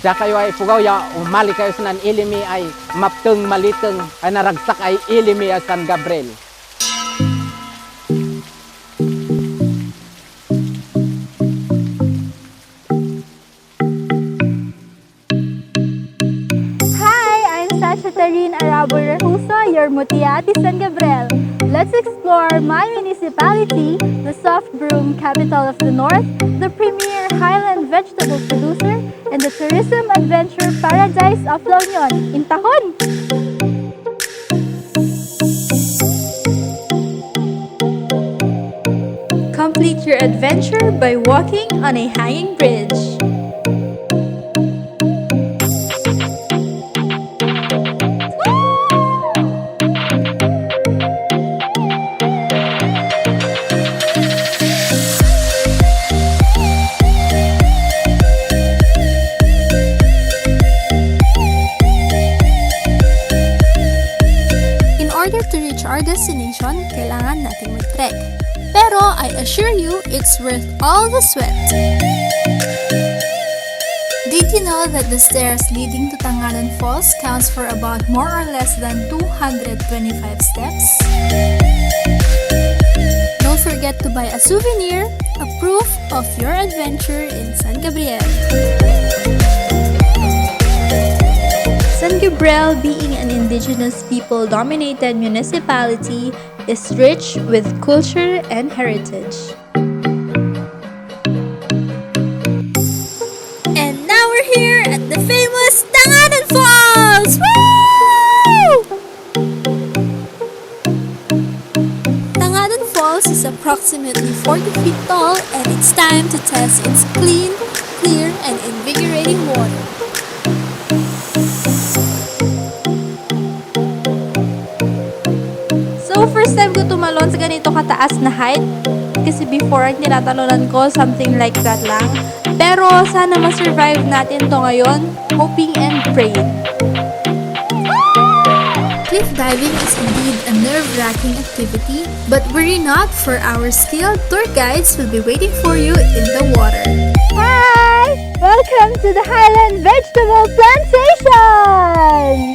Da kayo ay pugaw ya umali kayo sa nan ilimi ay mapteng maliteng ay naragsak ay ilimi ay San Gabriel. Your Mutia at San Gabriel. Let's explore my municipality, the soft broom capital of the north, the premier highland vegetable producer, and the tourism adventure paradise of La Union, Intahon. Complete your adventure by walking on a hanging bridge. To reach our destination, kailangan nating mag-trek. Pero I assure you, it's worth all the sweat. Did you know that the stairs leading to Tangalan Falls counts for about more or less than 225 steps? Don't forget to buy a souvenir, a proof of your adventure in San Gabriel. San Gabriel, being an indigenous people-dominated municipality, is rich with culture and heritage. And now we're here at the famous Tangalan Falls! Woo! Tangalan Falls is approximately 40 feet tall, and it's time to test its clean, clear, and invigorating water. So, first time ko tumalon sa ganito kataas na height. Kasi before, ang tinatalunan ko, something like that lang. Pero, sana ma-survive natin to ngayon. Hoping and praying. Cliff diving is indeed a nerve-wracking activity, but worry not, for our skilled tour guides will be waiting for you in the water. Hi! Welcome to the Highland Vegetable Plantation!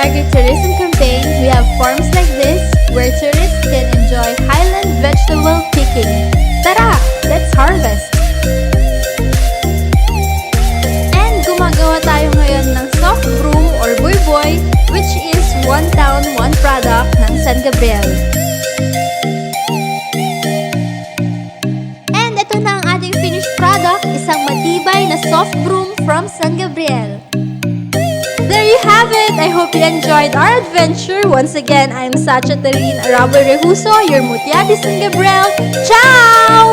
Agritourism campaign, we have farms like this where tourists can enjoy highland vegetable picking. Tara! Let's harvest! And gumagawa tayo ngayon ng soft brew or boy-boy, which is one town, one product ng San Gabriel. And ito na ang ating finished product, isang matibay na soft broom from San Gabriel. There you have it! I hope you enjoyed our adventure. Once again, I'm Sacha Terine Arabo Rehuso, your Mutia at San Gabriel. Ciao!